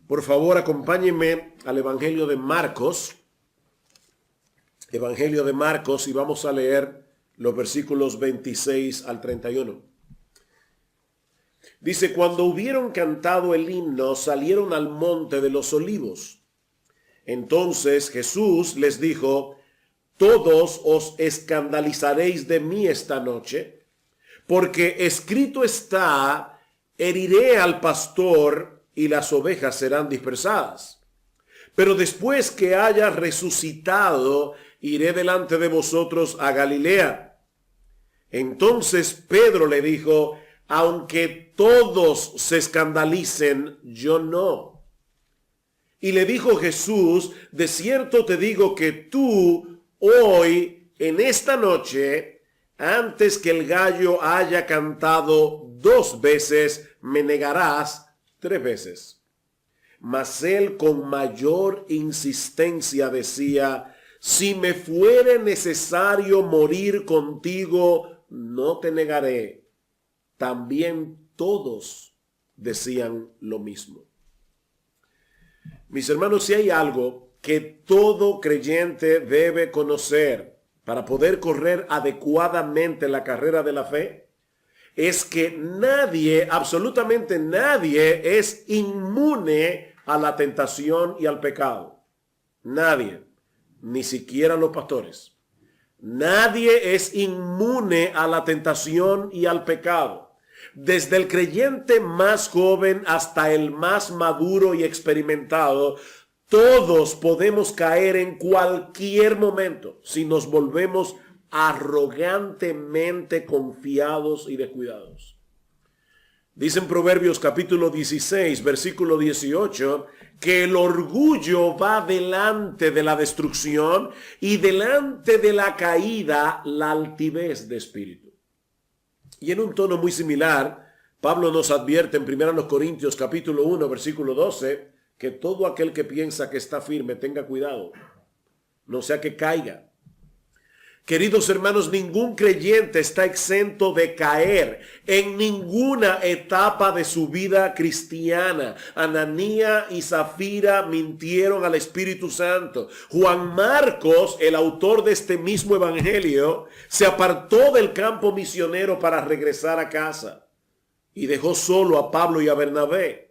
Por favor, acompáñenme al Evangelio de Marcos. Evangelio de Marcos, y vamos a leer los versículos 26 al 31. Dice: cuando hubieron cantado el himno, salieron al monte de los olivos. Entonces Jesús les dijo: todos os escandalizaréis de mí esta noche, porque escrito está: heriré al pastor y las ovejas serán dispersadas. Pero después que haya resucitado, iré delante de vosotros a Galilea. Entonces Pedro le dijo: aunque todos se escandalicen, yo no. Y le dijo Jesús: de cierto te digo que tú hoy, en esta noche, antes que el gallo haya cantado 2 veces, me negarás 3 veces. Mas él con mayor insistencia decía: si me fuere necesario morir contigo, no te negaré. También todos decían lo mismo. Mis hermanos, si hay algo que todo creyente debe conocer para poder correr adecuadamente la carrera de la fe, es que nadie, absolutamente nadie, es inmune a la tentación y al pecado. Nadie, ni siquiera los pastores. Nadie es inmune a la tentación y al pecado. Desde el creyente más joven hasta el más maduro y experimentado, todos podemos caer en cualquier momento si nos volvemos arrogantemente confiados y descuidados. Dice en Proverbios capítulo 16, versículo 18, que el orgullo va delante de la destrucción y delante de la caída la altivez de espíritu. Y en un tono muy similar, Pablo nos advierte en 1 Corintios capítulo 1, versículo 12, que todo aquel que piensa que está firme tenga cuidado, no sea que caiga. Queridos hermanos, ningún creyente está exento de caer en ninguna etapa de su vida cristiana. Ananías y Zafira mintieron al Espíritu Santo. Juan Marcos, el autor de este mismo evangelio, se apartó del campo misionero para regresar a casa y dejó solo a Pablo y a Bernabé.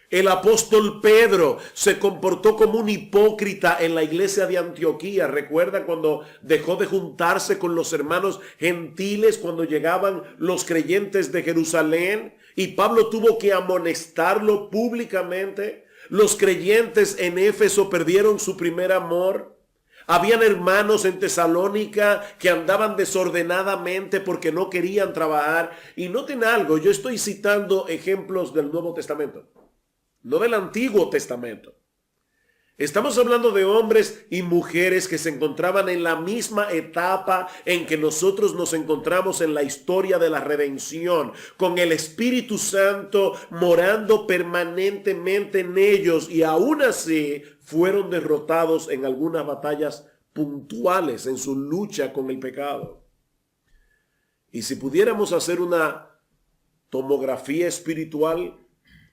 El apóstol Pedro se comportó como un hipócrita en la iglesia de Antioquía. ¿Recuerda cuando dejó de juntarse con los hermanos gentiles cuando llegaban los creyentes de Jerusalén? Y Pablo tuvo que amonestarlo públicamente. Los creyentes en Éfeso perdieron su primer amor. Habían hermanos en Tesalónica que andaban desordenadamente porque no querían trabajar. Y noten algo, yo estoy citando ejemplos del Nuevo Testamento, no del Antiguo Testamento. Estamos hablando de hombres y mujeres que se encontraban en la misma etapa en que nosotros nos encontramos en la historia de la redención, con el Espíritu Santo morando permanentemente en ellos, y aún así fueron derrotados en algunas batallas puntuales en su lucha con el pecado. Y si pudiéramos hacer una tomografía espiritual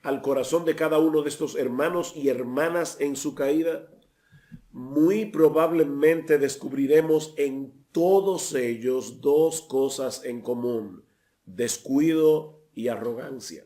al corazón de cada uno de estos hermanos y hermanas en su caída, muy probablemente descubriremos en todos ellos 2 cosas en común: descuido y arrogancia.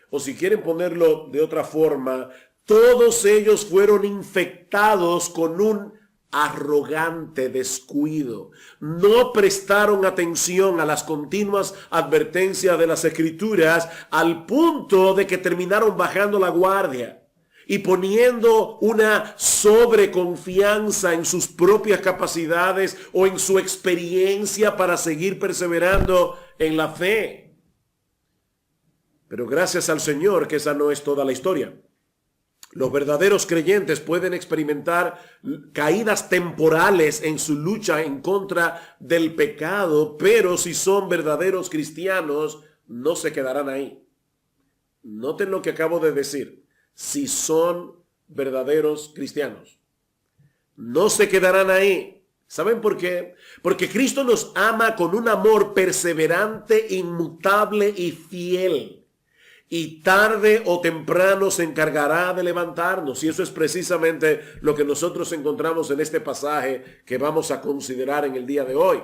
O si quieren ponerlo de otra forma, todos ellos fueron infectados con un arrogante descuido. No prestaron atención a las continuas advertencias de las Escrituras, al punto de que terminaron bajando la guardia y poniendo una sobreconfianza en sus propias capacidades o en su experiencia para seguir perseverando en la fe. Pero gracias al Señor que esa no es toda la historia. Los verdaderos creyentes pueden experimentar caídas temporales en su lucha en contra del pecado, pero si son verdaderos cristianos, no se quedarán ahí. Noten lo que acabo de decir. Si son verdaderos cristianos, no se quedarán ahí. ¿Saben por qué? Porque Cristo nos ama con un amor perseverante, inmutable y fiel. y tarde o temprano se encargará de levantarnos. Y eso es precisamente lo que nosotros encontramos en este pasaje que vamos a considerar en el día de hoy.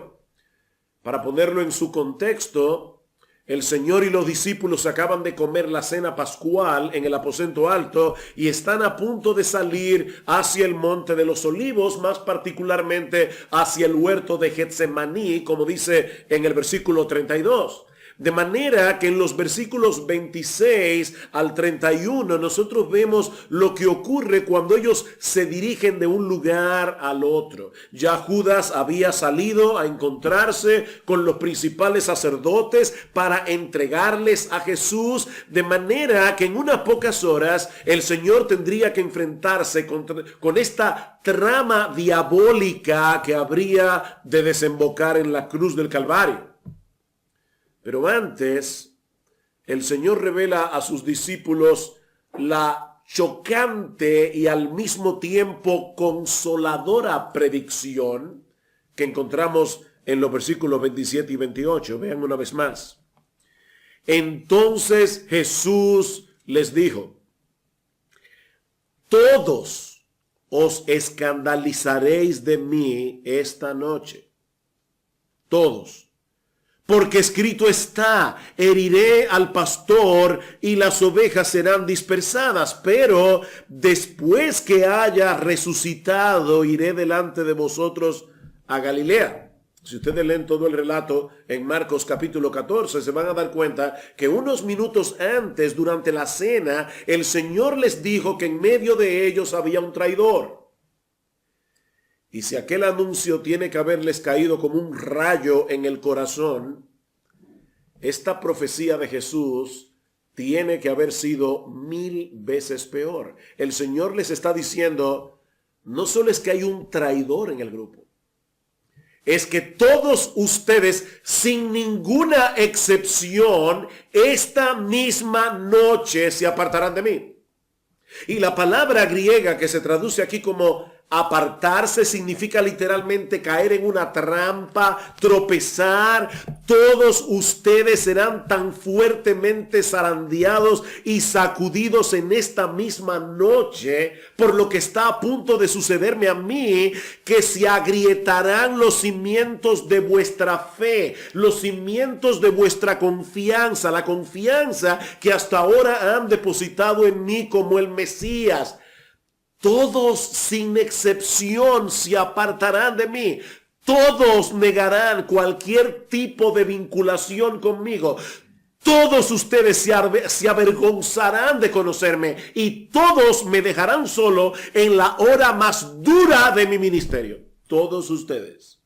Para ponerlo en su contexto, el Señor y los discípulos acaban de comer la cena pascual en el aposento alto y están a punto de salir hacia el monte de los olivos, más particularmente hacia el huerto de Getsemaní, como dice en el versículo 32. De manera que en los versículos 26 al 31 nosotros vemos lo que ocurre cuando ellos se dirigen de un lugar al otro. Ya Judas había salido a encontrarse con los principales sacerdotes para entregarles a Jesús, de manera que en unas pocas horas el Señor tendría que enfrentarse con esta trama diabólica que habría de desembocar en la cruz del Calvario. Pero antes, el Señor revela a sus discípulos la chocante y al mismo tiempo consoladora predicción que encontramos en los versículos 27 y 28. Vean una vez más. Entonces Jesús les dijo: todos os escandalizaréis de mí esta noche. Todos. Porque escrito está, heriré al pastor y las ovejas serán dispersadas, pero después que haya resucitado, iré delante de vosotros a Galilea. Si ustedes leen todo el relato en Marcos capítulo 14, se van a dar cuenta que unos minutos antes, durante la cena, el Señor les dijo que en medio de ellos había un traidor. Y si aquel anuncio tiene que haberles caído como un rayo en el corazón, esta profecía de Jesús tiene que haber sido 1000 veces peor. El Señor les está diciendo, no solo es que hay un traidor en el grupo, es que todos ustedes, sin ninguna excepción, esta misma noche se apartarán de mí. Y la palabra griega que se traduce aquí como apartarse significa literalmente caer en una trampa, tropezar. Todos ustedes serán tan fuertemente zarandeados y sacudidos en esta misma noche por lo que está a punto de sucederme a mí, que se agrietarán los cimientos de vuestra fe, los cimientos de vuestra confianza, la confianza que hasta ahora han depositado en mí como el Mesías. Todos sin excepción se apartarán de mí. Todos negarán cualquier tipo de vinculación conmigo. Todos ustedes se avergonzarán de conocerme y todos me dejarán solo en la hora más dura de mi ministerio. Todos ustedes.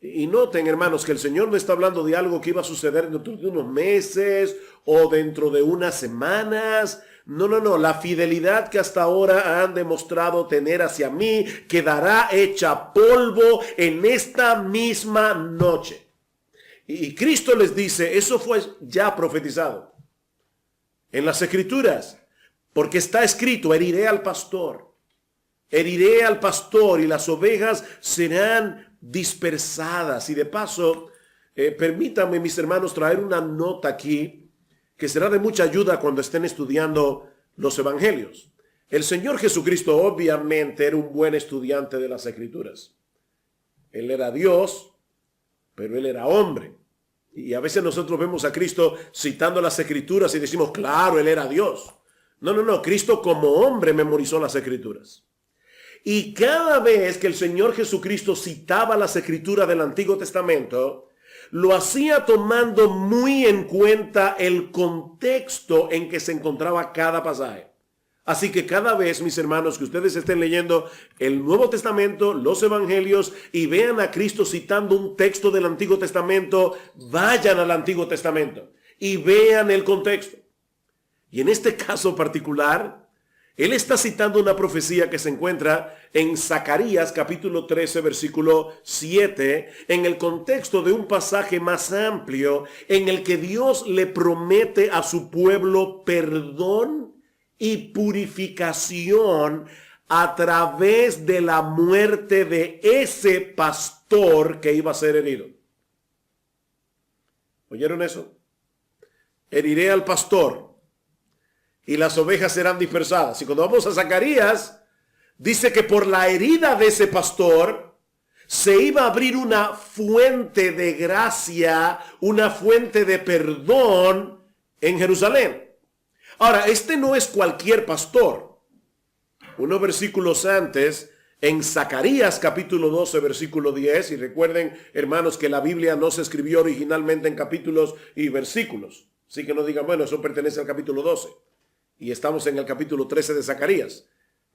Y noten, hermanos, que el Señor no está hablando de algo que iba a suceder dentro de unos meses o dentro de unas semanas. No. La fidelidad que hasta ahora han demostrado tener hacia mí quedará hecha polvo en esta misma noche. Y Cristo les dice, eso fue ya profetizado en las Escrituras, porque está escrito, heriré al pastor y las ovejas serán dispersadas. Y de paso, permítanme, mis hermanos, traer una nota aquí que será de mucha ayuda cuando estén estudiando los evangelios. El Señor Jesucristo obviamente era un buen estudiante de las Escrituras. Él era Dios, pero Él era hombre. Y a veces nosotros vemos a Cristo citando las Escrituras y decimos, claro, Él era Dios. No. Cristo como hombre memorizó las Escrituras. Y cada vez que el Señor Jesucristo citaba las Escrituras del Antiguo Testamento, lo hacía tomando muy en cuenta el contexto en que se encontraba cada pasaje. Así que cada vez, mis hermanos, que ustedes estén leyendo el Nuevo Testamento, los Evangelios, y vean a Cristo citando un texto del Antiguo Testamento, vayan al Antiguo Testamento y vean el contexto. Y en este caso particular, Él está citando una profecía que se encuentra en Zacarías capítulo 13 versículo 7, en el contexto de un pasaje más amplio en el que Dios le promete a su pueblo perdón y purificación a través de la muerte de ese pastor que iba a ser herido. ¿Oyeron eso? heriré al pastor y las ovejas serán dispersadas. Y cuando vamos a Zacarías, dice que por la herida de ese pastor se iba a abrir una fuente de gracia, una fuente de perdón en Jerusalén. Ahora, este no es cualquier pastor. Unos versículos antes, en Zacarías capítulo 12, versículo 10, y recuerden, hermanos, que la Biblia no se escribió originalmente en capítulos y versículos. Así que no digan, bueno, eso pertenece al capítulo 12. Y estamos en el capítulo 13 de Zacarías.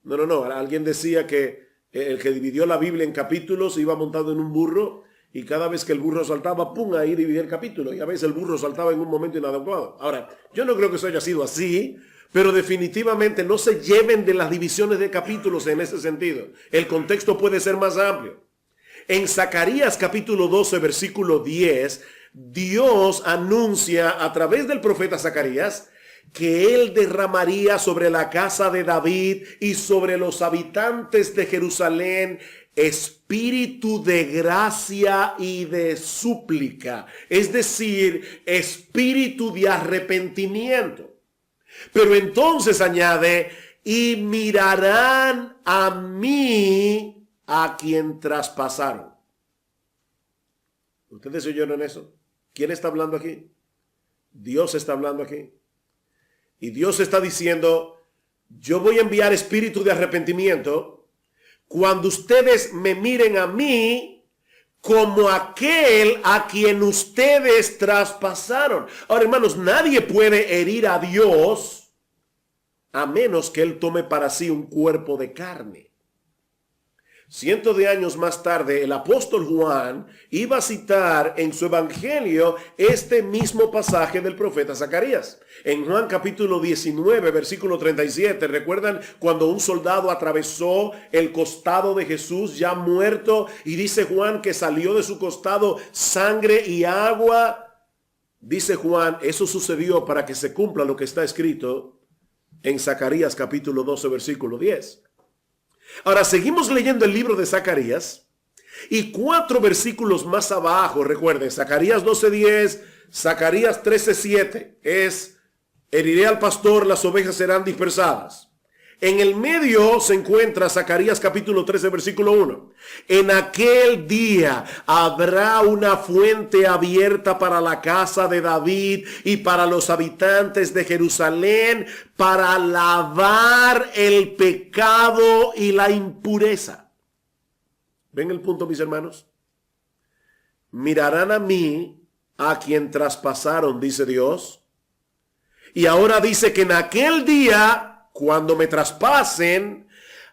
No. Alguien decía que el que dividió la Biblia en capítulos iba montado en un burro y cada vez que el burro saltaba, ¡pum!, ahí dividía el capítulo. Y a veces el burro saltaba en un momento inadecuado. Ahora, yo no creo que eso haya sido así, pero definitivamente no se lleven de las divisiones de capítulos en ese sentido. El contexto puede ser más amplio. En Zacarías capítulo 12, versículo 10, Dios anuncia a través del profeta Zacarías que él derramaría sobre la casa de David y sobre los habitantes de Jerusalén espíritu de gracia y de súplica, es decir, espíritu de arrepentimiento. Pero entonces añade, y mirarán a mí a quien traspasaron. ¿Ustedes oyeron eso? ¿Quién está hablando aquí? Dios está hablando aquí. Y Dios está diciendo, yo voy a enviar espíritu de arrepentimiento cuando ustedes me miren a mí como aquel a quien ustedes traspasaron. Ahora, hermanos, nadie puede herir a Dios a menos que Él tome para sí un cuerpo de carne. Cientos de años más tarde, el apóstol Juan iba a citar en su evangelio este mismo pasaje del profeta Zacarías. En Juan capítulo 19, versículo 37, ¿recuerdan cuando un soldado atravesó el costado de Jesús ya muerto? Y dice Juan que salió de su costado sangre y agua. Dice Juan, eso sucedió para que se cumpla lo que está escrito en Zacarías capítulo 12, versículo 10. Ahora seguimos leyendo el libro de Zacarías y 4 versículos más abajo, recuerden, Zacarías 12:10, Zacarías 13:7 es, heriré al pastor, las ovejas serán dispersadas. En el medio se encuentra Zacarías capítulo 13, versículo 1. En aquel día habrá una fuente abierta para la casa de David y para los habitantes de Jerusalén para lavar el pecado y la impureza. ¿Ven el punto, mis hermanos? Mirarán a mí, a quien traspasaron, dice Dios. Y ahora dice que en aquel día, cuando me traspasen,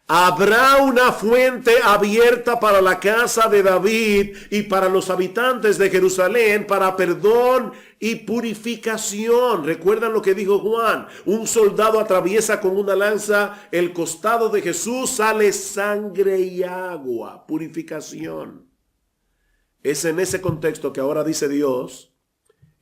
habrá una fuente abierta para la casa de David y para los habitantes de Jerusalén para perdón y purificación. ¿Recuerdan lo que dijo Juan? Un soldado atraviesa con una lanza el costado de Jesús, sale sangre y agua, purificación. Es en ese contexto que ahora dice Dios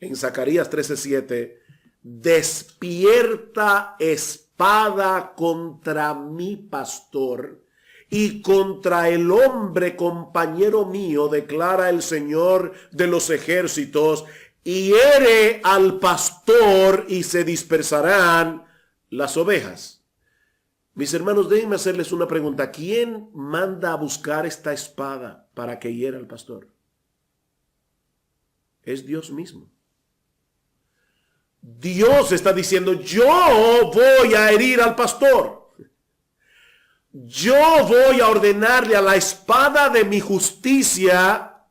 en Zacarías 13:7, despierta espada contra mi pastor y contra el hombre compañero mío, declara el Señor de los ejércitos, y hiere al pastor y se dispersarán las ovejas. Mis hermanos, déjenme hacerles una pregunta. ¿Quién manda a buscar esta espada para que hiera al pastor? Es Dios mismo. Dios está diciendo, yo voy a herir al pastor. Yo voy a ordenarle a la espada de mi justicia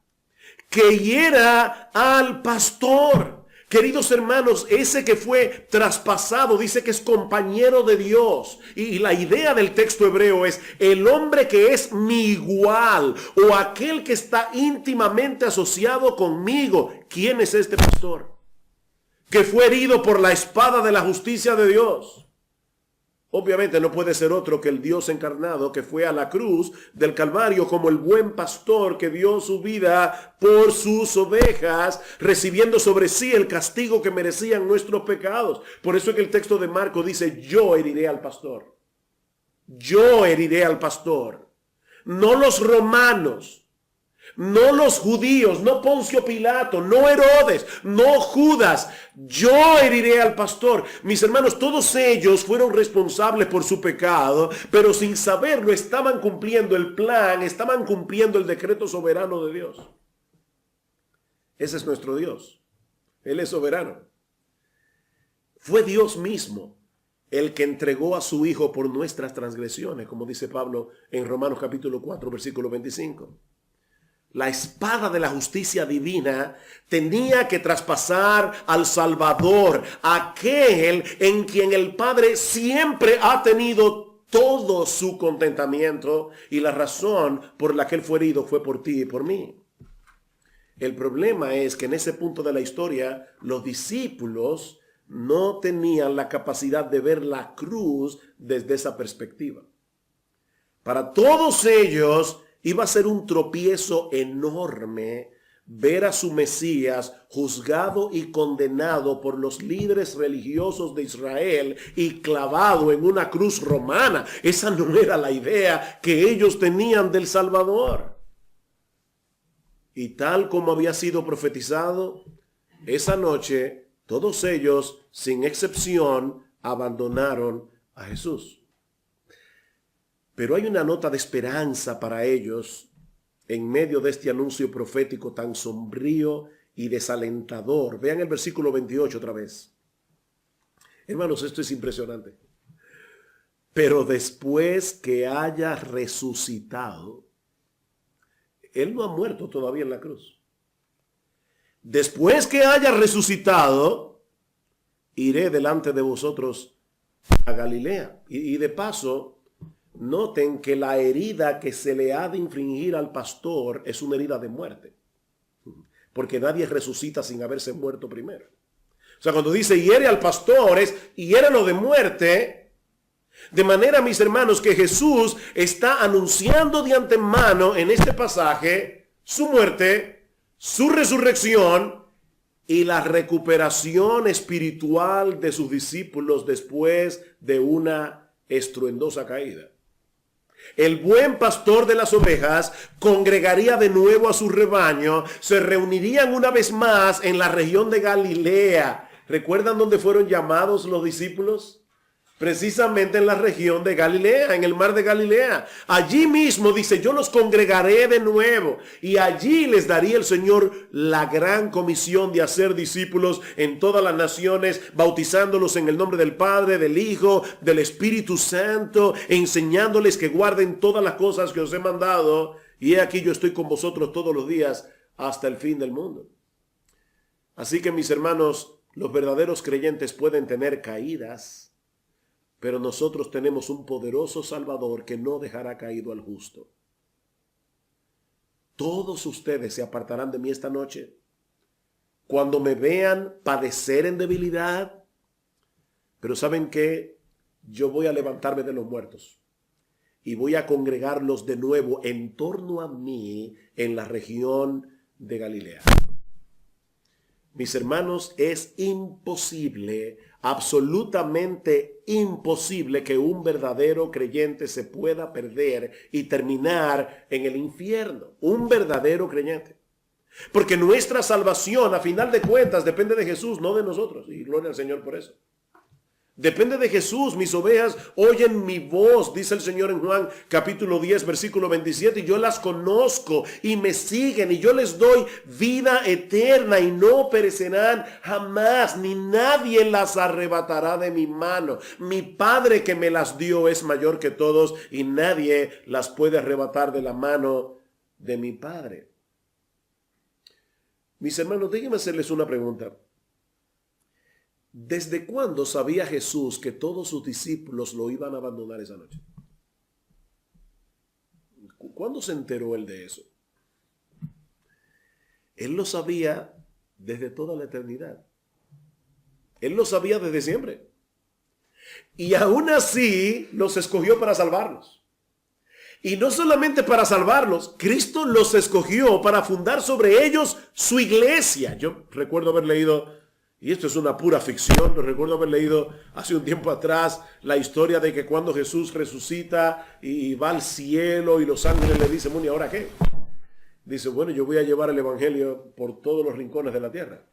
que hiera al pastor. Queridos hermanos, ese que fue traspasado dice que es compañero de Dios. Y la idea del texto hebreo es el hombre que es mi igual o aquel que está íntimamente asociado conmigo. ¿Quién es este pastor? Que fue herido por la espada de la justicia de Dios. Obviamente no puede ser otro que el Dios encarnado que fue a la cruz del Calvario como el buen pastor que dio su vida por sus ovejas, recibiendo sobre sí el castigo que merecían nuestros pecados. Por eso es que el texto de Marcos dice, yo heriré al pastor. Yo heriré al pastor. No los romanos. No los judíos, no Poncio Pilato, no Herodes, no Judas. Yo heriré al pastor. Mis hermanos, todos ellos fueron responsables por su pecado, pero sin saberlo estaban cumpliendo el plan, estaban cumpliendo el decreto soberano de Dios. Ese es nuestro Dios. Él es soberano. Fue Dios mismo el que entregó a su Hijo por nuestras transgresiones, como dice Pablo en Romanos capítulo 4, versículo 25. La espada de la justicia divina tenía que traspasar al Salvador, aquel en quien el Padre siempre ha tenido todo su contentamiento, y la razón por la que él fue herido fue por ti y por mí. El problema es que en ese punto de la historia los discípulos no tenían la capacidad de ver la cruz desde esa perspectiva. Para todos ellos iba a ser un tropiezo enorme ver a su Mesías juzgado y condenado por los líderes religiosos de Israel y clavado en una cruz romana. Esa no era la idea que ellos tenían del Salvador. Y tal como había sido profetizado, esa noche todos ellos, sin excepción, abandonaron a Jesús. Pero hay una nota de esperanza para ellos en medio de este anuncio profético tan sombrío y desalentador. Vean el versículo 28 otra vez. Hermanos, esto es impresionante. Pero después que haya resucitado, Él no ha muerto todavía en la cruz. Después que haya resucitado, iré delante de vosotros a Galilea. Y de paso, noten que la herida que se le ha de infligir al pastor es una herida de muerte. Porque nadie resucita sin haberse muerto primero. O sea, cuando dice hiere al pastor, es hiérelo de muerte. De manera, mis hermanos, que Jesús está anunciando de antemano en este pasaje su muerte, su resurrección y la recuperación espiritual de sus discípulos después de una estruendosa caída. El buen pastor de las ovejas congregaría de nuevo a su rebaño, se reunirían una vez más en la región de Galilea. ¿Recuerdan dónde fueron llamados los discípulos? Precisamente en la región de Galilea, en el mar de Galilea. Allí mismo dice, yo los congregaré de nuevo y allí les daría el Señor la gran comisión de hacer discípulos en todas las naciones, bautizándolos en el nombre del Padre, del Hijo, del Espíritu Santo, e enseñándoles que guarden todas las cosas que os he mandado. Y he aquí yo estoy con vosotros todos los días hasta el fin del mundo. Así que, mis hermanos, los verdaderos creyentes pueden tener caídas, pero nosotros tenemos un poderoso Salvador que no dejará caído al justo. Todos ustedes se apartarán de mí esta noche cuando me vean padecer en debilidad. Pero ¿saben qué? Yo voy a levantarme de los muertos y voy a congregarlos de nuevo en torno a mí en la región de Galilea. Mis hermanos, es imposible, absolutamente imposible que un verdadero creyente se pueda perder y terminar en el infierno. Un verdadero creyente. Porque nuestra salvación, a final de cuentas, depende de Jesús, no de nosotros. Y gloria al Señor por eso. Depende de Jesús. Mis ovejas oyen mi voz, dice el Señor en Juan capítulo 10, versículo 27. Y yo las conozco y me siguen y yo les doy vida eterna y no perecerán jamás, ni nadie las arrebatará de mi mano. Mi Padre que me las dio es mayor que todos y nadie las puede arrebatar de la mano de mi Padre. Mis hermanos, déjenme hacerles una pregunta. ¿Desde cuándo sabía Jesús que todos sus discípulos lo iban a abandonar esa noche? ¿Cuándo se enteró él de eso? Él lo sabía desde toda la eternidad. Él lo sabía desde siempre. Y aún así los escogió para salvarlos. Y no solamente para salvarlos, Cristo los escogió para fundar sobre ellos su iglesia. Yo recuerdo haber leído, y esto es una pura ficción, pero recuerdo haber leído hace un tiempo atrás la historia de que cuando Jesús resucita y va al cielo y los ángeles le dicen, bueno, ¿y ahora qué? dice, bueno, yo voy a llevar el evangelio por todos los rincones de la tierra.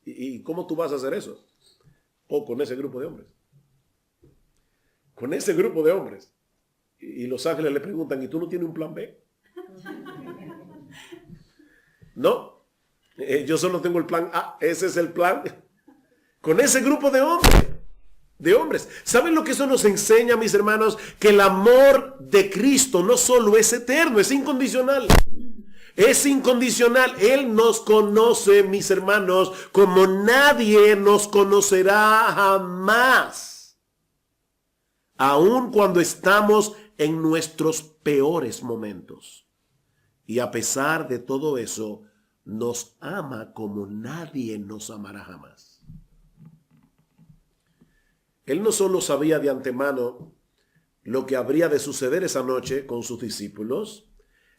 ¿Y cómo tú vas a hacer eso? O con ese grupo de hombres. Con ese grupo de hombres. Y los ángeles le preguntan, ¿y tú no tienes un plan B? No, yo solo tengo el plan A, ese es el plan. Con ese grupo de hombres. ¿Saben lo que eso nos enseña, mis hermanos? Que el amor de Cristo no solo es eterno, es incondicional. Es incondicional. Él nos conoce, mis hermanos, como nadie nos conocerá jamás. Aun cuando estamos en nuestros peores momentos. Y a pesar de todo eso, nos ama como nadie nos amará jamás. Él no solo sabía de antemano lo que habría de suceder esa noche con sus discípulos,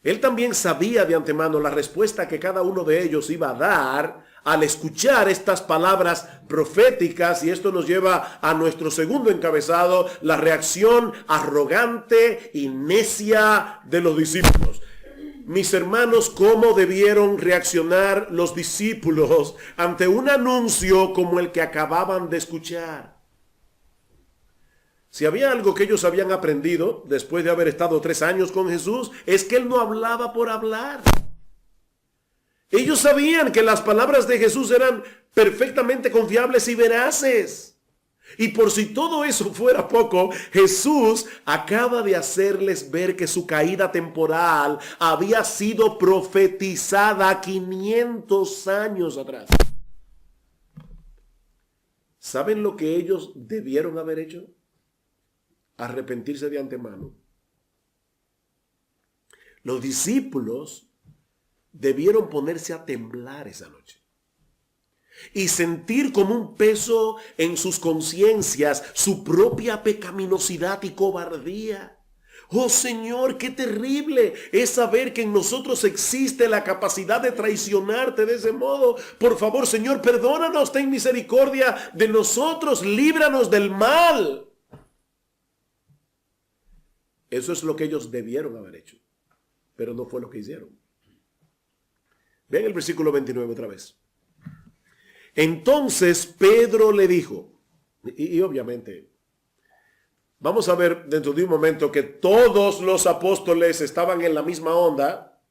él también sabía de antemano la respuesta que cada uno de ellos iba a dar al escuchar estas palabras proféticas, y esto nos lleva a nuestro segundo encabezado, la reacción arrogante y necia de los discípulos. Mis hermanos, ¿cómo debieron reaccionar los discípulos ante un anuncio como el que acababan de escuchar? Si había algo que ellos habían aprendido después de haber estado 3 años con Jesús, es que Él no hablaba por hablar. Ellos sabían que las palabras de Jesús eran perfectamente confiables y veraces. Y por si todo eso fuera poco, Jesús acaba de hacerles ver que su caída temporal había sido profetizada 500 años atrás. ¿Saben lo que ellos debieron haber hecho? Arrepentirse de antemano. Los discípulos debieron ponerse a temblar esa noche y sentir como un peso en sus conciencias su propia pecaminosidad y cobardía. Oh Señor, qué terrible es saber que en nosotros existe la capacidad de traicionarte de ese modo. Por favor, Señor, perdónanos, ten misericordia de nosotros, líbranos del mal. Eso es lo que ellos debieron haber hecho, pero no fue lo que hicieron. Vean el versículo 29 otra vez. Entonces Pedro le dijo, y obviamente, vamos a ver dentro de un momento que todos los apóstoles estaban en la misma onda,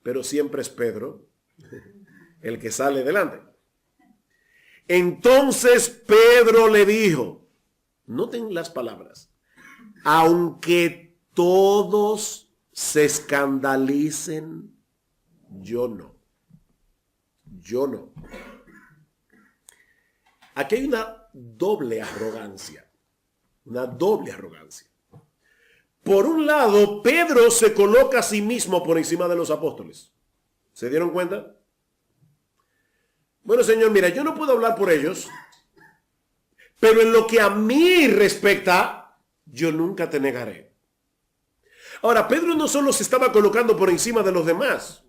pero siempre es Pedro el que sale delante. Entonces Pedro le dijo, noten las palabras, aunque todos se escandalicen, yo no. Yo no. Aquí hay una doble arrogancia. Una doble arrogancia. Por un lado, Pedro se coloca a sí mismo por encima de los apóstoles. ¿Se dieron cuenta? Bueno, Señor, mira, yo no puedo hablar por ellos, pero en lo que a mí respecta, yo nunca te negaré. Ahora, Pedro no solo se estaba colocando por encima de los demás.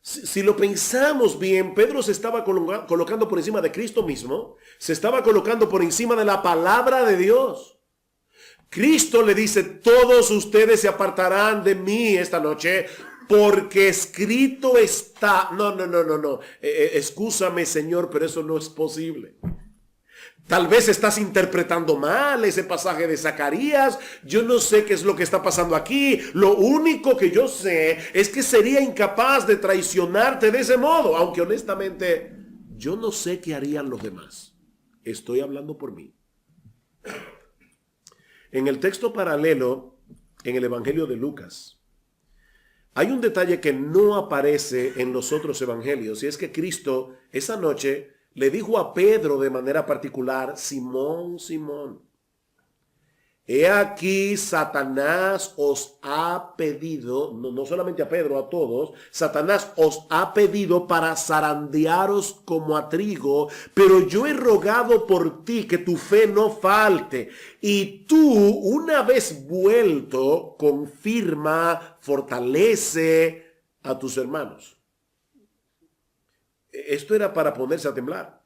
Si lo pensamos bien, Pedro se estaba colocando por encima de Cristo mismo. Se estaba colocando por encima de la palabra de Dios. Cristo le dice, todos ustedes se apartarán de mí esta noche, porque escrito está. No. Excúsame, Señor, pero eso no es posible. Tal vez estás interpretando mal ese pasaje de Zacarías. Yo no sé qué es lo que está pasando aquí. Lo único que yo sé es que sería incapaz de traicionarte de ese modo. Aunque honestamente, yo no sé qué harían los demás. Estoy hablando por mí. En el texto paralelo, en el Evangelio de Lucas, hay un detalle que no aparece en los otros evangelios. Y es que Cristo esa noche le dijo a Pedro de manera particular, Simón, Simón, he aquí Satanás os ha pedido, no solamente a Pedro, a todos, Satanás os ha pedido para zarandearos como a trigo, pero yo he rogado por ti que tu fe no falte, y tú, una vez vuelto, confirma, fortalece a tus hermanos. Esto era para ponerse a temblar.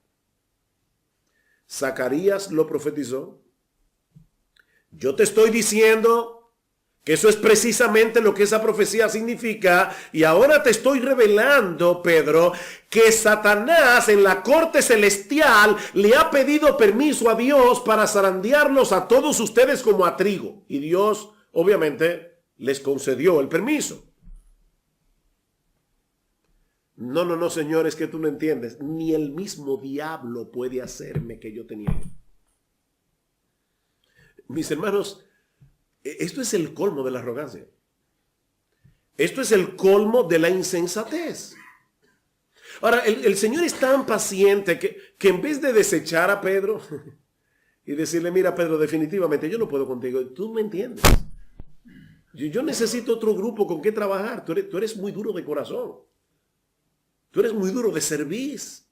Zacarías lo profetizó. Yo te estoy diciendo Que eso es precisamente lo que esa profecía significa. Y ahora te estoy revelando, Pedro, que Satanás en la corte celestial le ha pedido permiso a Dios para zarandearlos a todos ustedes como a trigo. Y Dios, obviamente, les concedió el permiso. No, señores, que tú no entiendes. Ni el mismo diablo puede hacerme que yo te niegue. Mis hermanos, esto es el colmo de la arrogancia. Esto es el colmo de la insensatez. Ahora, el Señor es tan paciente que en vez de desechar a Pedro y decirle, mira, Pedro, definitivamente yo no puedo contigo, tú me entiendes. Yo necesito otro grupo con que trabajar. Tú eres muy duro de corazón. Tú eres muy duro de cerviz.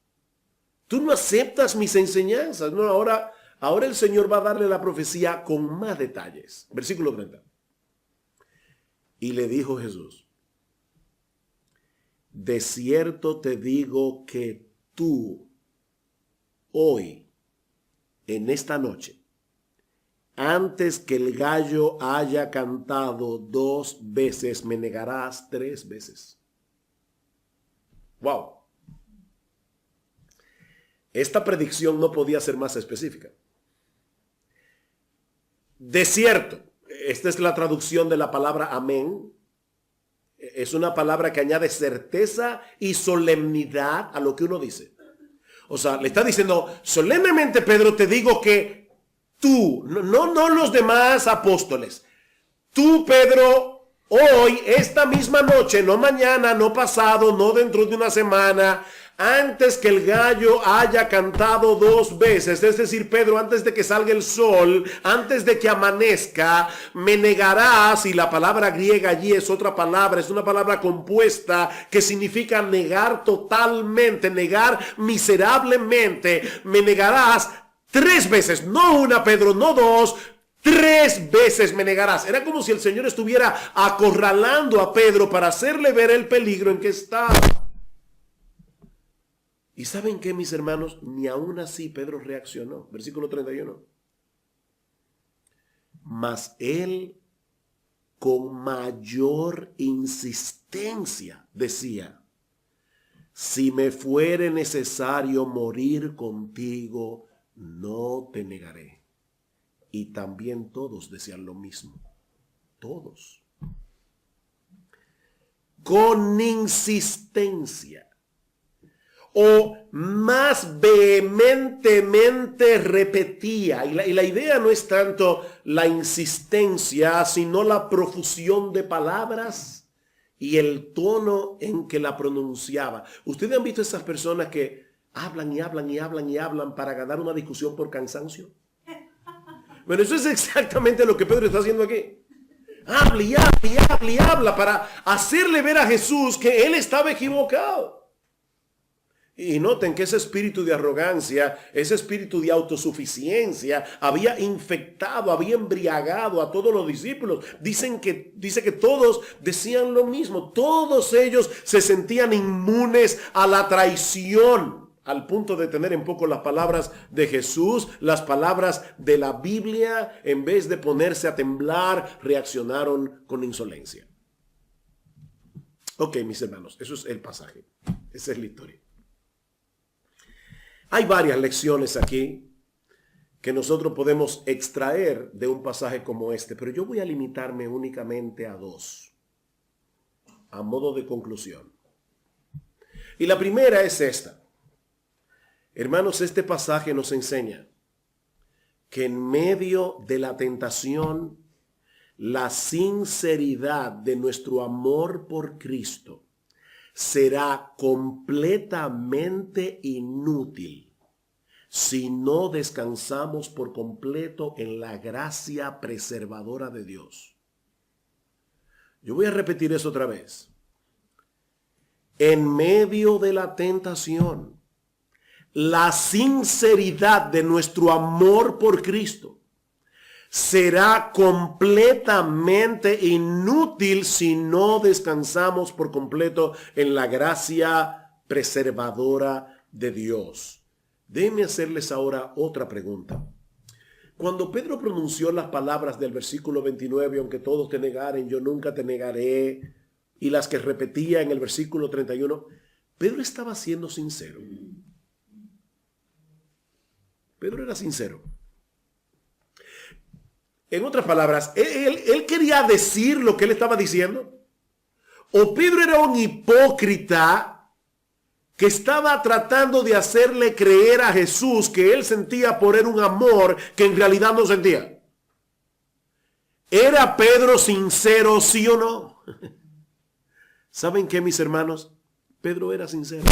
Tú no aceptas mis enseñanzas. No, ahora el Señor va a darle la profecía con más detalles. Versículo 30. Y le dijo Jesús, de cierto te digo que tú, hoy, en esta noche, antes que el gallo haya cantado 2 veces, me negarás 3 veces. ¡Wow! Esta predicción no podía ser más específica. De cierto, esta es la traducción de la palabra amén. Es una palabra que añade certeza y solemnidad a lo que uno dice. O sea, le está diciendo, solemnemente, Pedro, te digo que tú, no los demás apóstoles, tú, Pedro, hoy, esta misma noche, no mañana, no pasado, no dentro de una semana, antes que el gallo haya cantado 2 veces, es decir, Pedro, antes de que salga el sol, antes de que amanezca, me negarás, y la palabra griega allí es otra palabra, es una palabra compuesta que significa negar totalmente, negar miserablemente, me negarás 3 veces, no una, Pedro, no 2, 3 veces me negarás. Era como si el Señor estuviera acorralando a Pedro para hacerle ver el peligro en que estaba. ¿Y saben qué, mis hermanos? Ni aún así Pedro reaccionó. Versículo 31. Mas él con mayor insistencia decía, si me fuere necesario morir contigo, no te negaré. Y también todos decían lo mismo. Todos. Con insistencia. O más vehementemente repetía. Y la idea no es tanto la insistencia, sino la profusión de palabras y el tono en que la pronunciaba. ¿Ustedes han visto esas personas que hablan y hablan y hablan y hablan para ganar una discusión por cansancio? Bueno, eso es exactamente lo que Pedro está haciendo aquí. Habla y habla y habla y habla para hacerle ver a Jesús que él estaba equivocado. Y noten que ese espíritu de arrogancia, ese espíritu de autosuficiencia había infectado, había embriagado a todos los discípulos. Dice que todos decían lo mismo. Todos ellos se sentían inmunes a la traición, al punto de tener en poco las palabras de Jesús, las palabras de la Biblia. En vez de ponerse a temblar, reaccionaron con insolencia. Ok, mis hermanos, eso es el pasaje. Esa es la historia. Hay varias lecciones aquí que nosotros podemos extraer de un pasaje como este, pero yo voy a limitarme únicamente a 2, a modo de conclusión. Y la primera es esta. Hermanos, este pasaje nos enseña que en medio de la tentación, la sinceridad de nuestro amor por Cristo será completamente inútil si no descansamos por completo en la gracia preservadora de Dios. Yo voy a repetir eso otra vez. En medio de la tentación, la sinceridad de nuestro amor por Cristo será completamente inútil si no descansamos por completo en la gracia preservadora de Dios. Déjenme hacerles ahora otra pregunta. Cuando Pedro pronunció las palabras del versículo 29, aunque todos te negaren, yo nunca te negaré, y las que repetía en el versículo 31, Pedro estaba siendo sincero. Pedro era sincero. En otras palabras, él quería decir lo que él estaba diciendo. O Pedro era un hipócrita que estaba tratando de hacerle creer a Jesús que él sentía por él un amor que en realidad no sentía. ¿Era Pedro sincero, sí o no? ¿Saben qué, mis hermanos? Pedro era sincero.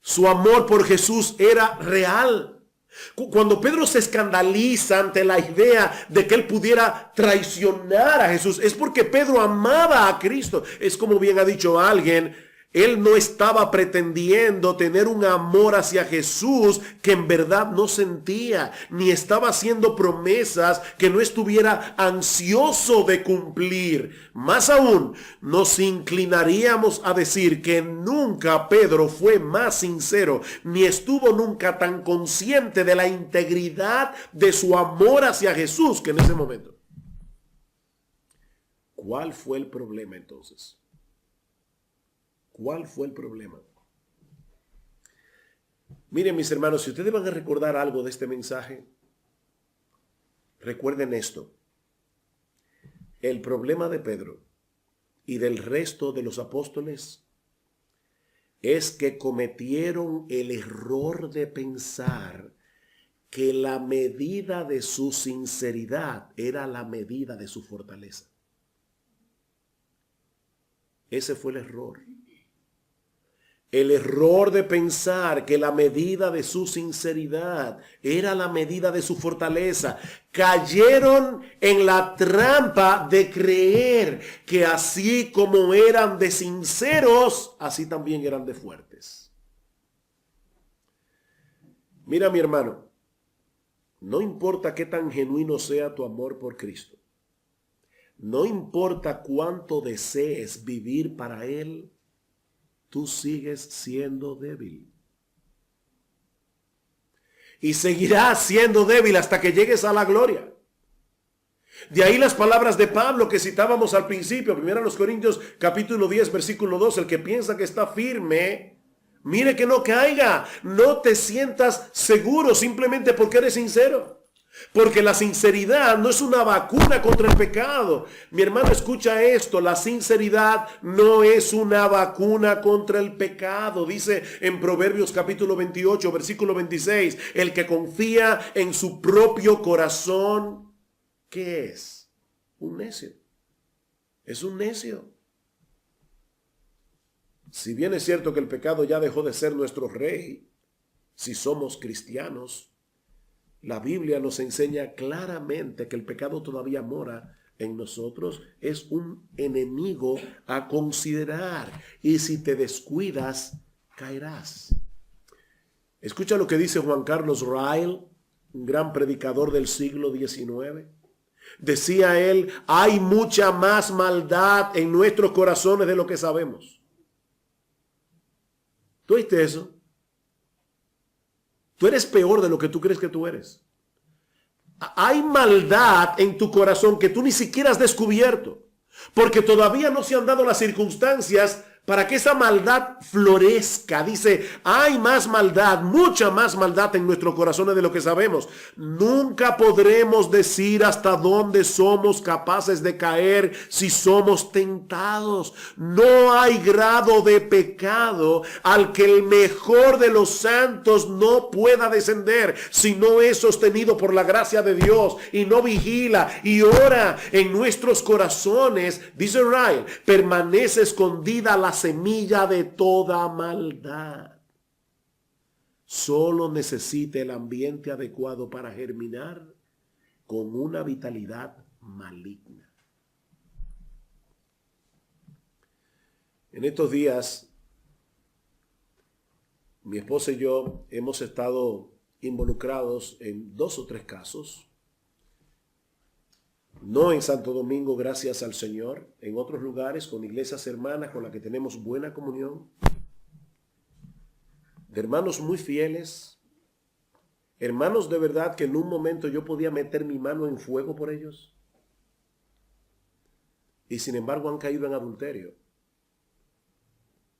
Su amor por Jesús era real. Cuando Pedro se escandaliza ante la idea de que él pudiera traicionar a Jesús, es porque Pedro amaba a Cristo. Es como bien ha dicho alguien, él no estaba pretendiendo tener un amor hacia Jesús que en verdad no sentía, ni estaba haciendo promesas que no estuviera ansioso de cumplir. Más aún, nos inclinaríamos a decir que nunca Pedro fue más sincero, ni estuvo nunca tan consciente de la integridad de su amor hacia Jesús que en ese momento. ¿Cuál fue el problema entonces? ¿Cuál fue el problema? Miren, mis hermanos, si ustedes van a recordar algo de este mensaje, recuerden esto. El problema de Pedro y del resto de los apóstoles es que cometieron el error de pensar que la medida de su sinceridad era la medida de su fortaleza. Ese fue el error. El error de pensar que la medida de su sinceridad era la medida de su fortaleza. Cayeron en la trampa de creer que así como eran de sinceros, así también eran de fuertes. Mira, mi hermano, no importa qué tan genuino sea tu amor por Cristo. No importa cuánto desees vivir para Él. Tú sigues siendo débil. Y seguirás siendo débil hasta que llegues a la gloria. De ahí las palabras de Pablo que citábamos al principio, 1 Corintios capítulo 10, versículo 2, el que piensa que está firme, mire que no caiga. No te sientas seguro simplemente porque eres sincero. Porque la sinceridad no es una vacuna contra el pecado. Mi hermano, escucha esto. La sinceridad no es una vacuna contra el pecado. Dice en Proverbios capítulo 28, versículo 26. El que confía en su propio corazón, ¿qué es? Un necio. Es un necio. Si bien es cierto que el pecado ya dejó de ser nuestro rey, si somos cristianos, la Biblia nos enseña claramente que el pecado todavía mora en nosotros. Es un enemigo a considerar. Y si te descuidas, caerás. Escucha lo que dice Juan Carlos Ryle, un gran predicador del siglo XIX. Decía él, hay mucha más maldad en nuestros corazones de lo que sabemos. ¿Tú oíste eso? Tú eres peor de lo que tú crees que tú eres. Hay maldad en tu corazón que tú ni siquiera has descubierto, porque todavía no se han dado las circunstancias para que esa maldad florezca. Dice, hay más maldad, mucha más maldad en nuestros corazones de lo que sabemos. Nunca podremos decir hasta dónde somos capaces de caer si somos tentados. No hay grado de pecado al que el mejor de los santos no pueda descender si no es sostenido por la gracia de Dios y no vigila y ora en nuestros corazones. Dice Ryle, permanece escondida la semilla de toda maldad. Solo necesita el ambiente adecuado para germinar con una vitalidad maligna. En estos días, mi esposa y yo hemos estado involucrados en 2 o 3 casos. No en Santo Domingo, gracias al Señor, en otros lugares con iglesias hermanas con las que tenemos buena comunión, de hermanos muy fieles, Hermanos, de verdad que en un momento yo podía meter mi mano en fuego por ellos. Y sin embargo han caído en adulterio.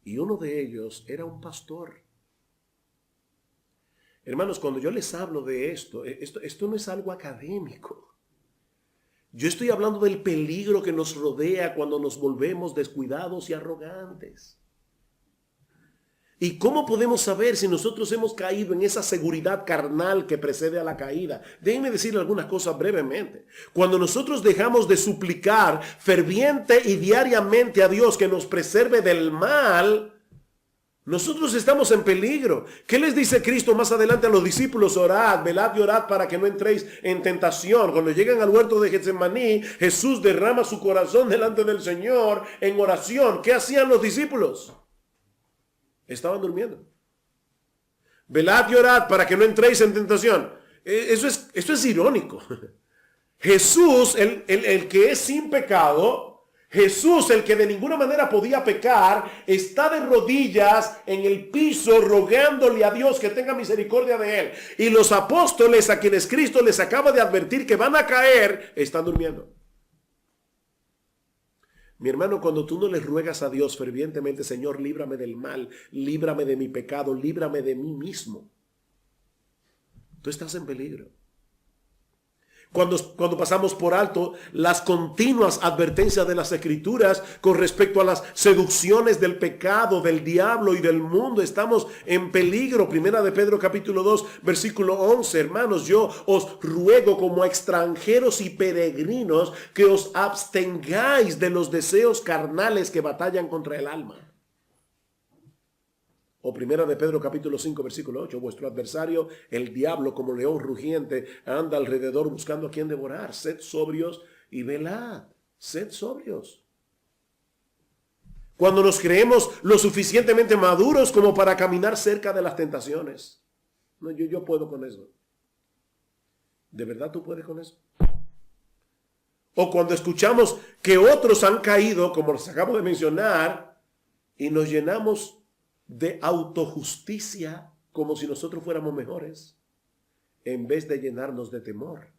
Y uno de ellos era un pastor. Hermanos, cuando yo les hablo de esto no es algo académico. Yo estoy hablando del peligro que nos rodea cuando nos volvemos descuidados y arrogantes. ¿Y cómo podemos saber si nosotros hemos caído en esa seguridad carnal que precede a la caída? Déjenme decirle algunas cosas brevemente. Cuando nosotros dejamos de suplicar ferviente y diariamente a Dios que nos preserve del mal, nosotros estamos en peligro. ¿Qué les dice Cristo más adelante a los discípulos? Orad, velad y orad para que no entréis en tentación. Cuando llegan al huerto de Getsemaní, Jesús derrama su corazón delante del Señor en oración. ¿Qué hacían los discípulos? Estaban durmiendo. Velad y orad para que no entréis en tentación. Esto es irónico. Jesús, el que es sin pecado, Jesús, el que de ninguna manera podía pecar, está de rodillas en el piso rogándole a Dios que tenga misericordia de él. Y los apóstoles a quienes Cristo les acaba de advertir que van a caer, están durmiendo. Mi hermano, cuando tú no le ruegas a Dios fervientemente, Señor, líbrame del mal, líbrame de mi pecado, líbrame de mí mismo, tú estás en peligro. Cuando pasamos por alto las continuas advertencias de las Escrituras con respecto a las seducciones del pecado, del diablo y del mundo, estamos en peligro. Primera de Pedro capítulo 2 versículo 11. Hermanos, yo os ruego como extranjeros y peregrinos que os abstengáis de los deseos carnales que batallan contra el alma. O primera de Pedro capítulo 5 versículo 8, vuestro adversario, el diablo, como león rugiente, anda alrededor buscando a quien devorar. Sed sobrios y velad. Sed sobrios. Cuando nos creemos lo suficientemente maduros como para caminar cerca de las tentaciones. No, yo puedo con eso. ¿De verdad tú puedes con eso? O cuando escuchamos que otros han caído, como les acabo de mencionar, y nos llenamos de autojusticia como si nosotros fuéramos mejores, en vez de llenarnos de temor.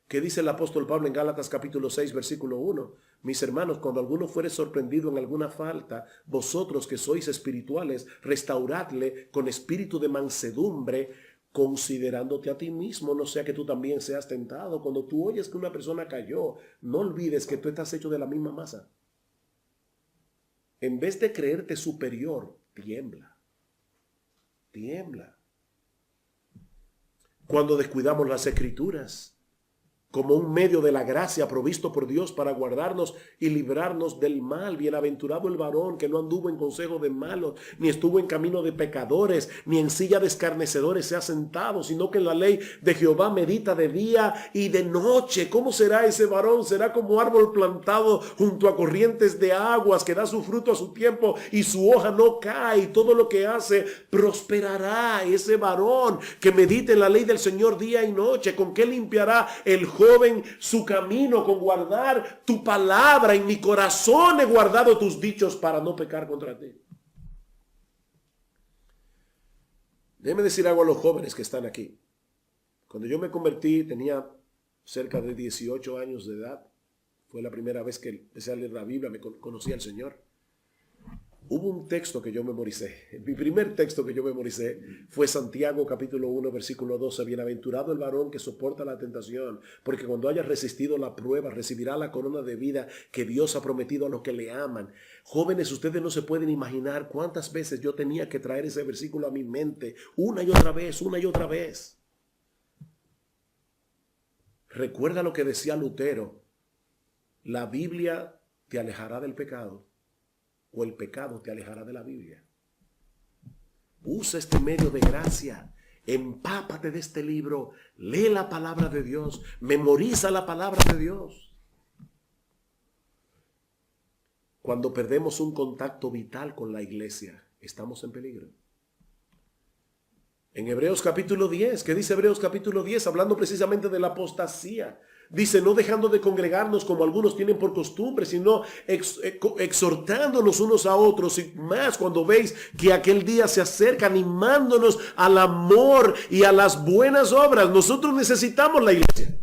¿Qué dice el apóstol Pablo en Gálatas capítulo 6 versículo 1? Mis hermanos, cuando alguno fuere sorprendido en alguna falta, vosotros que sois espirituales, restauradle con espíritu de mansedumbre, considerándote a ti mismo, no sea que tú también seas tentado. Cuando tú oyes que una persona cayó, no olvides que tú estás hecho de la misma masa. En vez de creerte superior, tiembla. Tiembla. Cuando descuidamos las Escrituras como un medio de la gracia provisto por Dios para guardarnos y librarnos del mal. Bienaventurado el varón que no anduvo en consejo de malos, ni estuvo en camino de pecadores, ni en silla de escarnecedores se ha sentado, sino que en la ley de Jehová medita de día y de noche. ¿Cómo será ese varón? Será como árbol plantado junto a corrientes de aguas, que da su fruto a su tiempo y su hoja no cae, y todo lo que hace prosperará. Ese varón que medite en la ley del Señor día y noche. ¿Con qué limpiará el joven su camino? Con guardar tu palabra. En mi corazón he guardado tus dichos para no pecar contra ti. Déjeme decir algo a los jóvenes que están aquí. Cuando yo me convertí tenía cerca de 18 años de edad. Fue la primera vez que empecé a leer la Biblia, me conocí al Señor. Hubo un texto que yo memoricé. Mi primer texto que yo memoricé fue Santiago capítulo 1 versículo 12. Bienaventurado el varón que soporta la tentación, porque cuando haya resistido la prueba recibirá la corona de vida que Dios ha prometido a los que le aman. Jóvenes, ustedes no se pueden imaginar cuántas veces yo tenía que traer ese versículo a mi mente, una y otra vez, una y otra vez. Recuerda lo que decía Lutero: la Biblia te alejará del pecado, o el pecado te alejará de la Biblia. Usa este medio de gracia, empápate de este libro, lee la palabra de Dios, memoriza la palabra de Dios. Cuando perdemos un contacto vital con la iglesia, estamos en peligro. En Hebreos capítulo 10, ¿qué dice Hebreos capítulo 10? Hablando precisamente de la apostasía. Dice, no dejando de congregarnos como algunos tienen por costumbre, sino exhortándonos unos a otros, y más cuando veis que aquel día se acerca, animándonos al amor y a las buenas obras. Nosotros necesitamos la iglesia.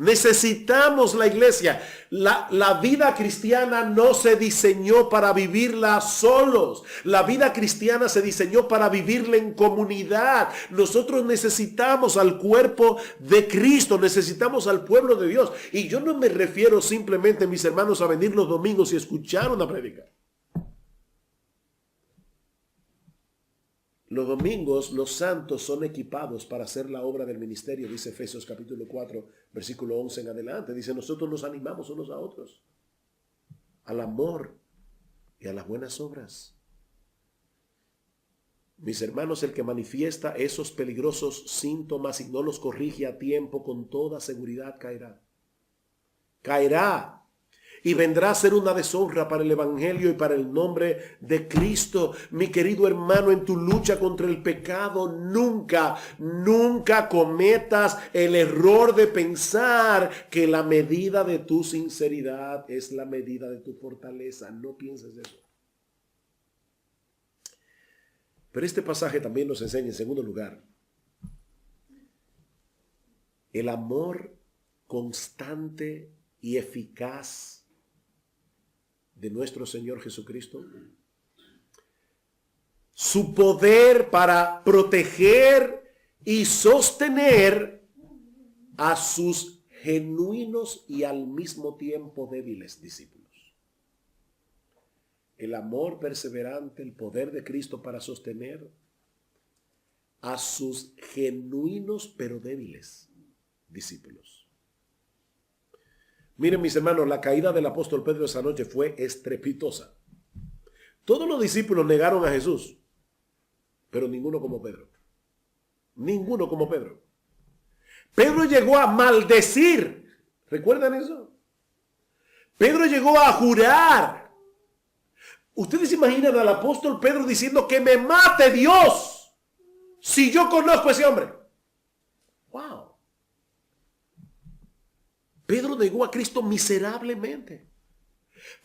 Necesitamos la iglesia. La vida cristiana no se diseñó para vivirla solos. La vida cristiana se diseñó para vivirla en comunidad. Nosotros necesitamos al cuerpo de Cristo, necesitamos al pueblo de Dios. Y yo no me refiero simplemente, mis hermanos, a venir los domingos y escuchar una prédica. Los domingos los santos son equipados para hacer la obra del ministerio, dice Efesios capítulo 4, versículo 11 en adelante. Dice, nosotros nos animamos unos a otros al amor y a las buenas obras. Mis hermanos, el que manifiesta esos peligrosos síntomas y no los corrige a tiempo, con toda seguridad caerá. Caerá. Y vendrá a ser una deshonra para el evangelio y para el nombre de Cristo. Mi querido hermano, en tu lucha contra el pecado, nunca cometas el error de pensar que la medida de tu sinceridad es la medida de tu fortaleza. No pienses eso. Pero este pasaje también nos enseña, en segundo lugar, el amor constante y eficaz de nuestro Señor Jesucristo, su poder para proteger y sostener a sus genuinos y al mismo tiempo débiles discípulos. El amor perseverante, el poder de Cristo para sostener a sus genuinos pero débiles discípulos. Miren, mis hermanos, la caída del apóstol Pedro esa noche fue estrepitosa. Todos los discípulos negaron a Jesús, pero ninguno como Pedro. Ninguno como Pedro. Pedro llegó a maldecir. ¿Recuerdan eso? Pedro llegó a jurar. Ustedes se imaginan al apóstol Pedro diciendo que me mate Dios si yo conozco a ese hombre. ¡Wow! Pedro negó a Cristo miserablemente.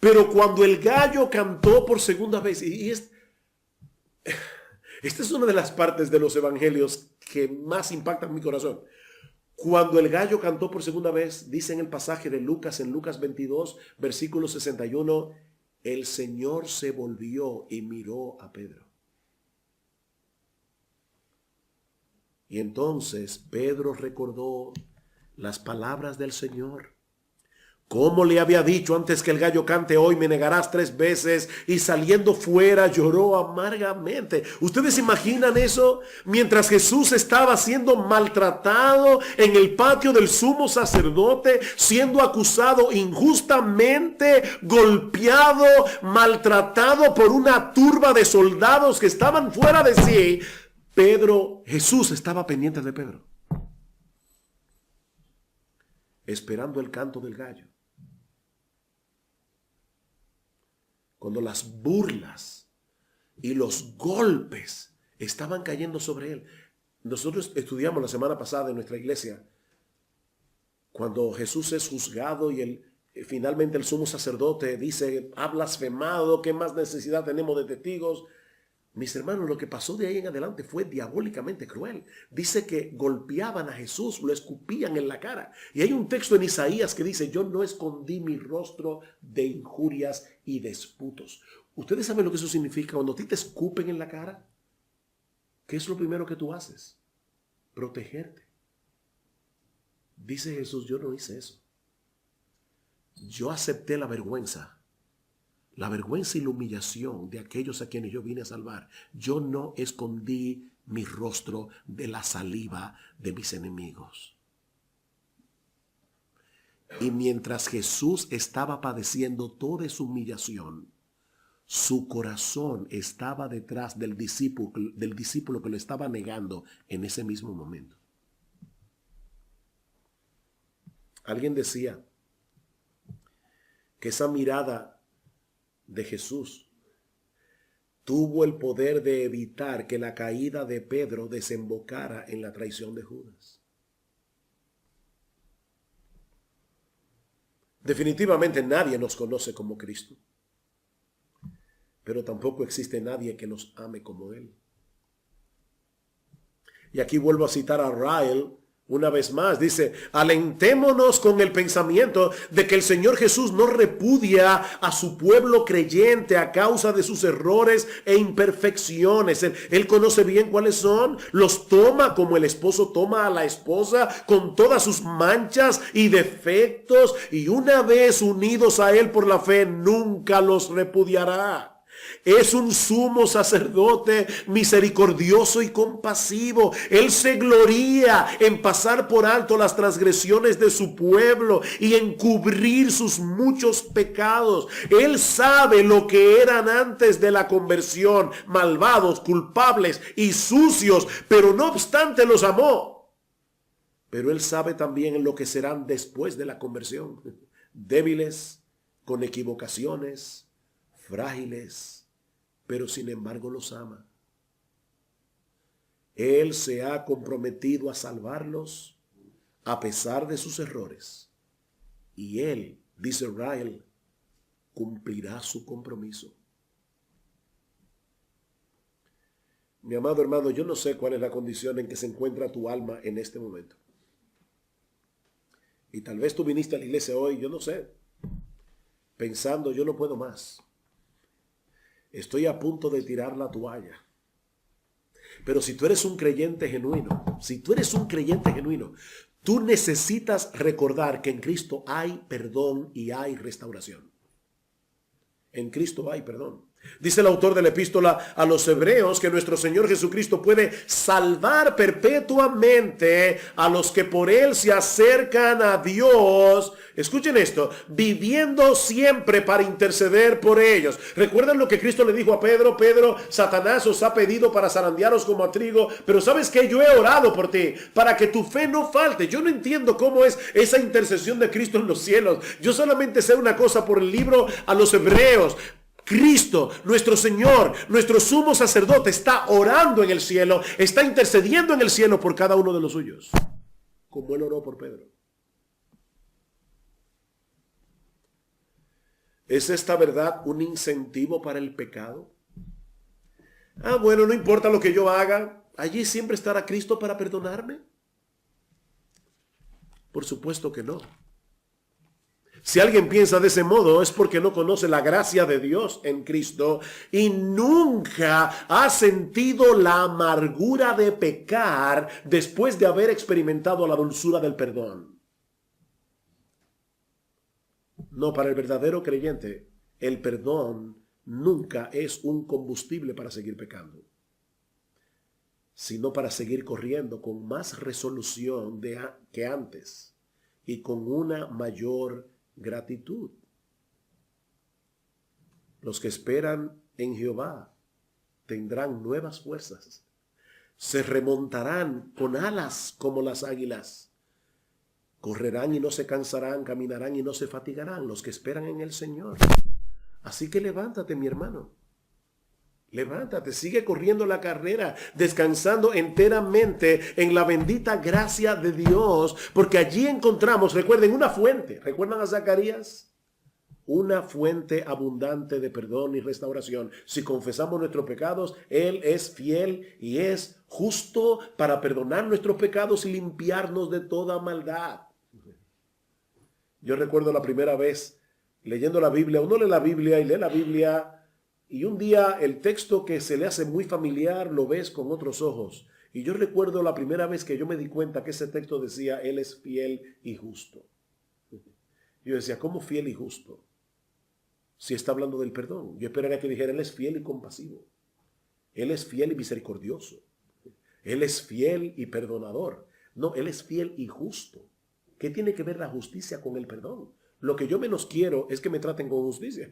Pero cuando el gallo cantó por segunda vez, esta es una de las partes de los evangelios que más impactan mi corazón. Cuando el gallo cantó por segunda vez, dice en el pasaje de Lucas, en Lucas 22, versículo 61, el Señor se volvió y miró a Pedro. Y entonces Pedro recordó las palabras del Señor. Como le había dicho, antes que el gallo cante, hoy me negarás 3 veces. Y saliendo fuera lloró amargamente. ¿Ustedes imaginan eso? Mientras Jesús estaba siendo maltratado en el patio del sumo sacerdote, siendo acusado injustamente, golpeado, maltratado por una turba de soldados que estaban fuera de sí, Jesús estaba pendiente de Pedro, esperando el canto del gallo. Cuando las burlas y los golpes estaban cayendo sobre él. Nosotros estudiamos la semana pasada en nuestra iglesia, cuando Jesús es juzgado y finalmente el sumo sacerdote dice, ha blasfemado, ¿qué más necesidad tenemos de testigos? Mis hermanos, lo que pasó de ahí en adelante fue diabólicamente cruel. Dice que golpeaban a Jesús, lo escupían en la cara. Y hay un texto en Isaías que dice, yo no escondí mi rostro de injurias y disputos. ¿Ustedes saben lo que eso significa? Cuando a ti te escupen en la cara, ¿qué es lo primero que tú haces? Protegerte. Dice Jesús, yo no hice eso. Yo acepté la vergüenza y la humillación de aquellos a quienes yo vine a salvar. Yo no escondí mi rostro de la saliva de mis enemigos. Y mientras Jesús estaba padeciendo toda esa humillación, su corazón estaba detrás del discípulo que lo estaba negando en ese mismo momento. Alguien decía que esa mirada de Jesús tuvo el poder de evitar que la caída de Pedro desembocara en la traición de Judas. Definitivamente nadie nos conoce como Cristo, pero tampoco existe nadie que nos ame como Él. Y aquí vuelvo a citar a Ryle una vez más. Dice, alentémonos con el pensamiento de que el Señor Jesús no repudia a su pueblo creyente a causa de sus errores e imperfecciones. Él conoce bien cuáles son, los toma como el esposo toma a la esposa, con todas sus manchas y defectos, y una vez unidos a Él por la fe, nunca los repudiará. Es un sumo sacerdote misericordioso y compasivo. Él se gloría en pasar por alto las transgresiones de su pueblo y en cubrir sus muchos pecados. Él sabe lo que eran antes de la conversión, malvados, culpables y sucios, pero no obstante los amó. Pero Él sabe también lo que serán después de la conversión, débiles, con equivocaciones, frágiles, pero sin embargo los ama. Él se ha comprometido a salvarlos a pesar de sus errores. Y Él, dice Ryle, cumplirá su compromiso. Mi amado hermano, yo no sé cuál es la condición en que se encuentra tu alma en este momento. Y tal vez tú viniste a la iglesia hoy, yo no sé, pensando, yo no puedo más. Estoy a punto de tirar la toalla. Pero si tú eres un creyente genuino, tú necesitas recordar que en Cristo hay perdón y hay restauración. En Cristo hay perdón. Dice el autor de la epístola a los Hebreos que nuestro Señor Jesucristo puede salvar perpetuamente a los que por Él se acercan a Dios. Escuchen esto, viviendo siempre para interceder por ellos. ¿Recuerdan lo que Cristo le dijo a Pedro? Pedro, Satanás os ha pedido para zarandearos como a trigo, pero ¿sabes qué? Yo he orado por ti, para que tu fe no falte. Yo no entiendo cómo es esa intercesión de Cristo en los cielos. Yo solamente sé una cosa por el libro a los Hebreos. Cristo, nuestro Señor, nuestro sumo sacerdote, está orando en el cielo, está intercediendo en el cielo por cada uno de los suyos, como Él oró por Pedro. ¿Es esta verdad un incentivo para el pecado? Bueno, no importa lo que yo haga, allí siempre estará Cristo para perdonarme. Por supuesto que no. Si alguien piensa de ese modo es porque no conoce la gracia de Dios en Cristo y nunca ha sentido la amargura de pecar después de haber experimentado la dulzura del perdón. No, para el verdadero creyente, el perdón nunca es un combustible para seguir pecando, sino para seguir corriendo con más resolución que antes y con una mayor gratitud. Los que esperan en Jehová tendrán nuevas fuerzas, se remontarán con alas como las águilas, correrán y no se cansarán, caminarán y no se fatigarán los que esperan en el Señor. Así que levántate, mi hermano, levántate, sigue corriendo la carrera, descansando enteramente en la bendita gracia de Dios, porque allí encontramos, recuerden, una fuente. ¿Recuerdan a Zacarías? Una fuente abundante de perdón y restauración. Si confesamos nuestros pecados, Él es fiel y es justo para perdonar nuestros pecados y limpiarnos de toda maldad. Yo recuerdo la primera vez leyendo la Biblia. Uno lee la Biblia y lee la Biblia, y un día el texto que se le hace muy familiar lo ves con otros ojos. Y yo recuerdo la primera vez que yo me di cuenta que ese texto decía, Él es fiel y justo. Yo decía, ¿cómo fiel y justo? Si está hablando del perdón. Yo esperaría que dijera, Él es fiel y compasivo. Él es fiel y misericordioso. Él es fiel y perdonador. No, Él es fiel y justo. ¿Qué tiene que ver la justicia con el perdón? Lo que yo menos quiero es que me traten con justicia.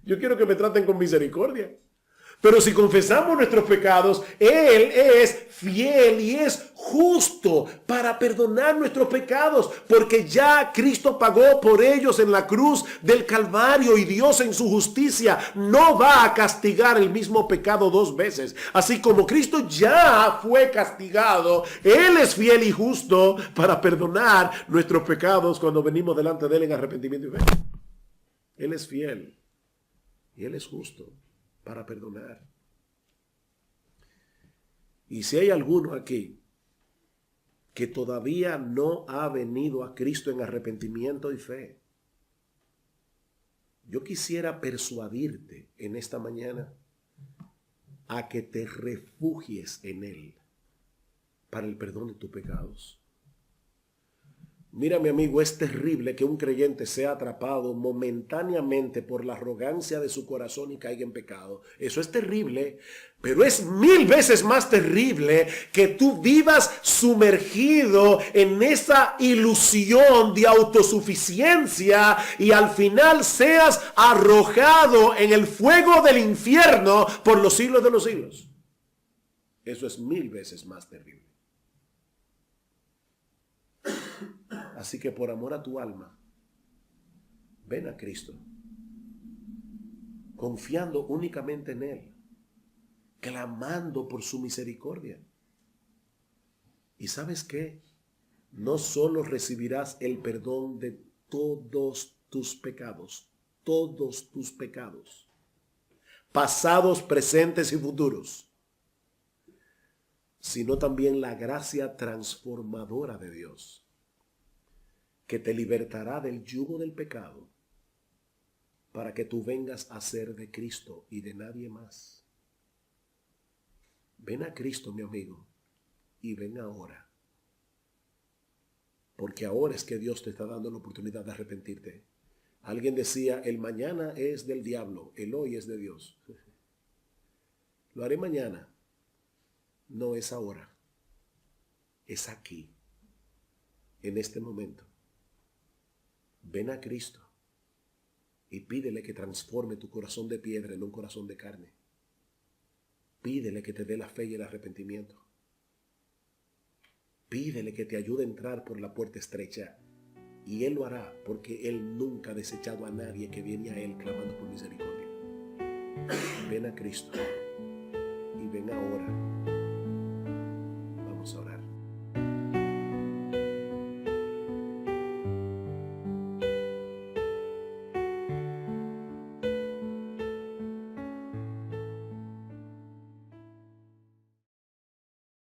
Yo quiero que me traten con misericordia. Pero si confesamos nuestros pecados, Él es fiel y es justo para perdonar nuestros pecados, porque ya Cristo pagó por ellos en la cruz del Calvario, y Dios en su justicia no va a castigar el mismo pecado dos veces. Así como Cristo ya fue castigado, Él es fiel y justo para perdonar nuestros pecados cuando venimos delante de Él en arrepentimiento y fe. Él es fiel y Él es justo para perdonar. Y si hay alguno aquí que todavía no ha venido a Cristo en arrepentimiento y fe, yo quisiera persuadirte en esta mañana a que te refugies en Él para el perdón de tus pecados. Mira, mi amigo, es terrible que un creyente sea atrapado momentáneamente por la arrogancia de su corazón y caiga en pecado. Eso es terrible, pero es 1000 veces más terrible que tú vivas sumergido en esa ilusión de autosuficiencia y al final seas arrojado en el fuego del infierno por los siglos de los siglos. Eso es 1000 veces más terrible. Así que por amor a tu alma, ven a Cristo, confiando únicamente en Él, clamando por su misericordia. ¿Y sabes qué? No solo recibirás el perdón de todos tus pecados, pasados, presentes y futuros, sino también la gracia transformadora de Dios, que te libertará del yugo del pecado para que tú vengas a ser de Cristo y de nadie más. Ven a Cristo, mi amigo, y ven ahora. Porque ahora es que Dios te está dando la oportunidad de arrepentirte. Alguien decía, el mañana es del diablo, el hoy es de Dios. Lo haré mañana. No es ahora. Es aquí, en este momento. Ven a Cristo y pídele que transforme tu corazón de piedra en un corazón de carne. Pídele que te dé la fe y el arrepentimiento. Pídele que te ayude a entrar por la puerta estrecha. Y Él lo hará, porque Él nunca ha desechado a nadie que viene a Él clamando por misericordia. Ven a Cristo y ven ahora.